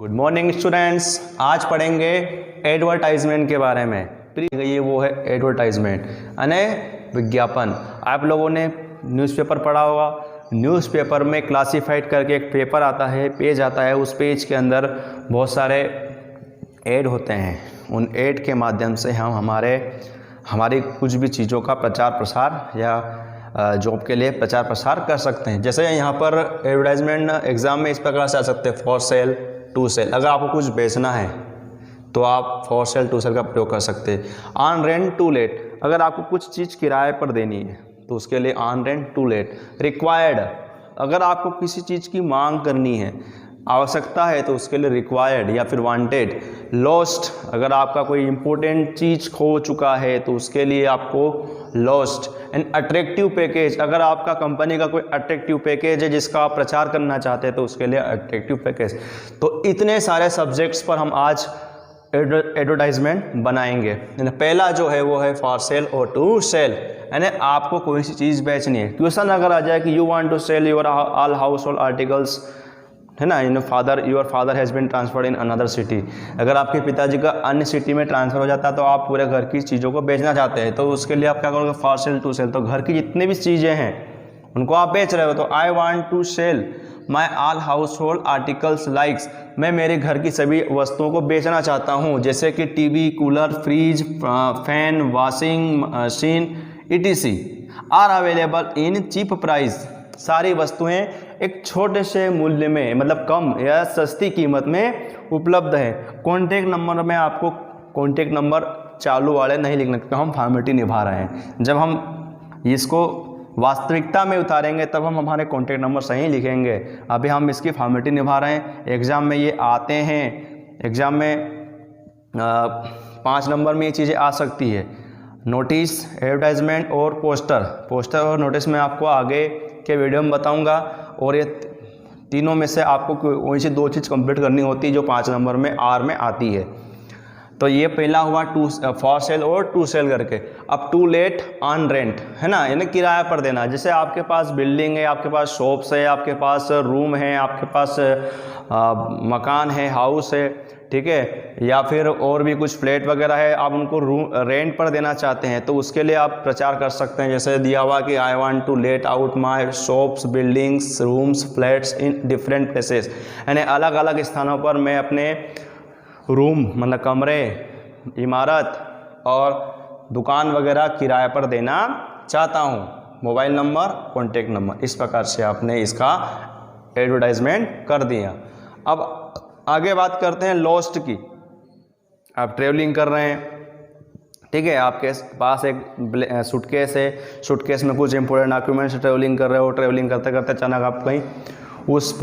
Good morning students. आज पढ़ेंगे advertisement के बारे में। ये वो है एडवर्टाइजमेंट यानी विज्ञापन। आप लोगों ने न्यूज़पेपर पढ़ा होगा। न्यूज़पेपर में क्लासिफाइड करके एक पेपर आता है, पेज आता है। उस पेज के अंदर बहुत सारे ऐड होते हैं। उन ऐड के माध्यम से हम हमारी कुछ भी चीज़ों का प्रचार प्रसार या जॉब के लिए प्रचार प्रसार कर सकते हैं। जैसे यहाँ पर एडवर्टाइजमेंट एग्ज़ाम में इस प्रकार से आ सकते हैं, फॉर सेल टू सेल। अगर आपको कुछ बेचना है तो आप फॉर सेल टू सेल का प्रयोग कर सकते हैं। ऑन रेंट टू लेट, अगर आपको कुछ चीज़ किराए पर देनी है तो उसके लिए on rent to let. Required, अगर आपको किसी चीज़ की मांग करनी है, आवश्यकता है, तो उसके लिए रिक्वायर्ड या फिर वांटेड। लॉस्ट, अगर आपका कोई इंपॉर्टेंट चीज़ खो चुका है तो उसके लिए आपको लॉस्ट। एंड अट्रैक्टिव पैकेज, अगर आपका कंपनी का कोई अट्रैक्टिव पैकेज है जिसका आप प्रचार करना चाहते हैं तो उसके लिए अट्रैक्टिव पैकेज। तो इतने सारे सब्जेक्ट्स पर हम आज एडवर्टाइजमेंट बनाएंगे। पहला जो है वो है फॉर सेल और टू सेल, यानी आपको कोई सी चीज़ बेचनी है। क्वेश्चन अगर आ जाए कि you want to sell your all household articles, है ना, your father has been transferred in another city. अगर आपके पिताजी का अन्य सिटी में ट्रांसफ़र हो जाता है तो आप पूरे घर की चीज़ों को बेचना चाहते हैं, तो उसके लिए आप क्या करोगे, फॉर सेल टू सेल। तो घर की जितनी भी चीज़ें हैं उनको आप बेच रहे हो। तो I want to sell my all household articles likes, मैं मेरे घर की सभी वस्तुओं को बेचना चाहता हूँ, जैसे कि TV, cooler, fridge, fan, washing machine etc are available in cheap price. सारी वस्तुएं एक छोटे से मूल्य में, मतलब कम या सस्ती कीमत में उपलब्ध है। कॉन्टैक्ट नंबर में आपको कॉन्टैक्ट नंबर चालू वाले नहीं लिखना, क्योंकि हम फॉर्मेलिटी निभा रहे हैं। जब हम इसको वास्तविकता में उतारेंगे तब हम हमारे कॉन्टैक्ट नंबर सही लिखेंगे। अभी हम इसकी फॉर्मेलिटी निभा रहे हैं। एग्ज़ाम में ये आते हैं। एग्ज़ाम में 5 नंबर में ये चीज़ें आ सकती है। नोटिस, एडवर्टाइजमेंट और पोस्टर और नोटिस में आपको आगे के वीडियो में बताऊंगा। और ये तीनों में से आपको कोई सी 2 चीज़ कंप्लीट करनी होती है जो 5 नंबर में आर में आती है। तो ये पहला हुआ फॉर सेल और टू सेल करके। अब टू लेट ऑन रेंट, है ना, यानी किराया पर देना। जैसे आपके पास बिल्डिंग है, आपके पास शॉप्स है, आपके पास रूम है, आपके पास मकान है, हाउस है, ठीक है, या फिर और भी कुछ फ्लैट वगैरह है, आप उनको रेंट पर देना चाहते हैं तो उसके लिए आप प्रचार कर सकते हैं। जैसे दिया हुआ कि I want to let out my shops, buildings, rooms, flats in different places, यानी अलग अलग स्थानों पर मैं अपने रूम, मतलब कमरे, इमारत और दुकान वगैरह किराए पर देना चाहता हूँ। मोबाइल नंबर, कॉन्टैक्ट नंबर, इस प्रकार से आपने इसका एडवर्टाइजमेंट कर दिया। अब आगे बात करते हैं लॉस्ट की। आप ट्रेवलिंग कर रहे हैं, ठीक है, आपके पास एक सूटकेस है, सूटकेस में कुछ इंपॉर्टेंट डॉक्यूमेंट्स, ट्रेवलिंग कर रहे हो, ट्रेवलिंग करते करते अचानक आप कहीं उस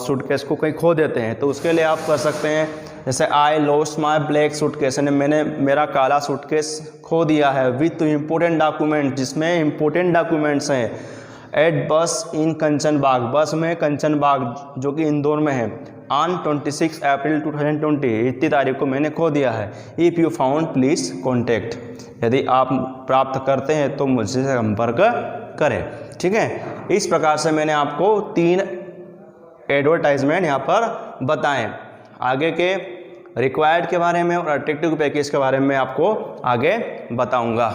सूटकेस को कहीं खो देते हैं, तो उसके लिए आप कर सकते हैं जैसे I lost my black suitcase, यानी मैंने मेरा काला सूटकेस खो दिया है विथ इम्पोर्टेंट डॉक्यूमेंट, जिसमें इम्पोर्टेंट डॉक्यूमेंट्स हैं। एट बस इन कंचन बाग, बस में कंचन बाग जो कि इंदौर में है, ऑन 26 अप्रैल 2020, इतनी तारीख को मैंने खो दिया है। If you found please contact, यदि आप प्राप्त करते हैं तो मुझसे संपर्क करें, ठीक है। इस प्रकार से मैंने आपको 3 एडवर्टाइजमेंट यहाँ पर बताएं। आगे के रिक्वायर्ड के बारे में और अट्रैक्टिव पैकेज के बारे में आपको आगे बताऊंगा।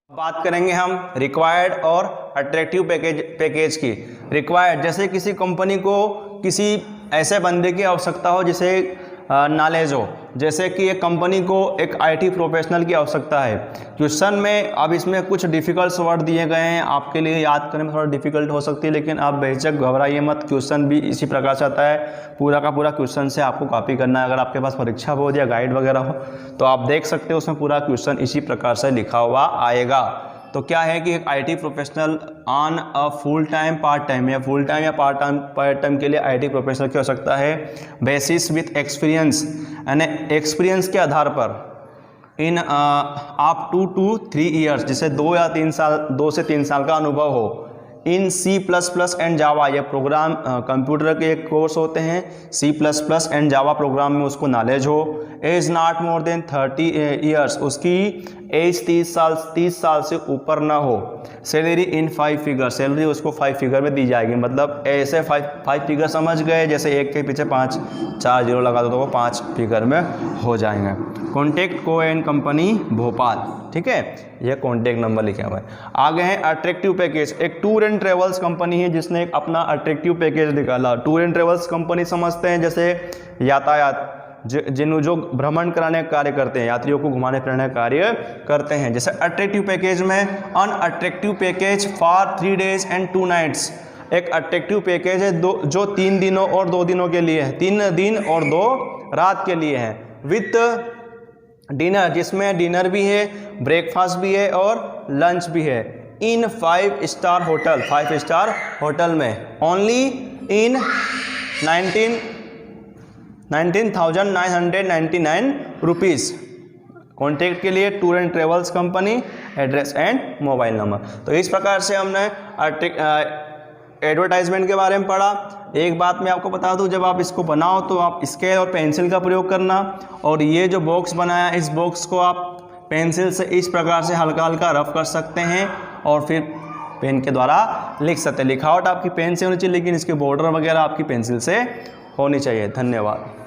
बात करेंगे हम रिक्वायर्ड और अट्रैक्टिव पैकेज की। रिक्वायर्ड, जैसे किसी कंपनी को किसी ऐसे बंदे की आवश्यकता हो जिसे नॉलेज हो, जैसे कि एक कंपनी को एक IT प्रोफेशनल की आवश्यकता है। क्वेश्चन में अब इसमें कुछ डिफ़िकल्ट वर्ड दिए गए हैं, आपके लिए याद करने में थोड़ा डिफ़िकल्ट हो सकती है, लेकिन आप बेझिझक घबराइए मत। क्वेश्चन भी इसी प्रकार से आता है, पूरा का पूरा क्वेश्चन से आपको कॉपी करना है। अगर आपके पास परीक्षा बोर्ड या गाइड वगैरह हो तो आप देख सकते हो, उसमें पूरा क्वेश्चन इसी प्रकार से लिखा हुआ आएगा। तो क्या है कि एक IT professional on a full time, part time या फुल टाइम या पार्ट टाइम के लिए IT प्रोफेशनल की हो सकता है। बेसिस विथ एक्सपीरियंस, यानी एक्सपीरियंस के आधार पर इन अप टू 3 ईयर्स, जैसे 2 से 3 साल का अनुभव हो इन C++ एंड जावा, ये प्रोग्राम कंप्यूटर के एक कोर्स होते हैं, C++ एंड जावा प्रोग्राम में उसको नॉलेज हो। Age not more than 30 years, उसकी एज 30 साल से ऊपर ना हो। सैलरी इन 5 फिगर, सैलरी उसको 5 फिगर में दी जाएगी। मतलब ऐसे 5 फिगर समझ गए, जैसे एक के पीछे 4 जीरो लगा दो तो वो 5 फिगर में हो जाएंगे। कॉन्टैक्ट को एंड कंपनी भोपाल, ठीक है, यह कॉन्टैक्ट नंबर लिखा हुआ है। आगे है अट्रैक्टिव पैकेज, एक टूर एंड ट्रेवल्स कंपनी है जिसने एक अपना अट्रैक्टिव पैकेज निकाला। टूर एंड ट्रेवल्स कंपनी समझते हैं जैसे यातायात, जो भ्रमण कराने का कार्य करते हैं, यात्रियों को घुमाने फिराने का कार्य करते हैं। जैसे अट्रैक्टिव पैकेज में an attractive package for 3 days and 2 nights, एक अट्रैक्टिव पैकेज है जो 3 दिनों और 2 दिनों के लिए है, 3 दिन और 2 रात के लिए है, विथ डिनर, जिसमें डिनर भी है, ब्रेकफास्ट भी है और लंच भी है। इन 5 स्टार होटल, 5 स्टार होटल में, ओनली इन 19,999 रुपीज़। कॉन्टैक्ट के लिए tour and travels company, address and mobile number. तो इस प्रकार से हमने एडवर्टाइजमेंट के बारे में पढ़ा। एक बात मैं आपको बता दूं, जब आप इसको बनाओ तो आप स्केल और पेंसिल का प्रयोग करना, और ये जो बॉक्स बनाया, इस बॉक्स को आप पेंसिल से इस प्रकार से हल्का हल्का रफ कर सकते हैं और फिर पेन के द्वारा लिख सकते हैं। लिखावट आपकी पेन से होनी चाहिए, लेकिन इसके बॉर्डर वगैरह आपकी पेंसिल से होनी चाहिए। धन्यवाद।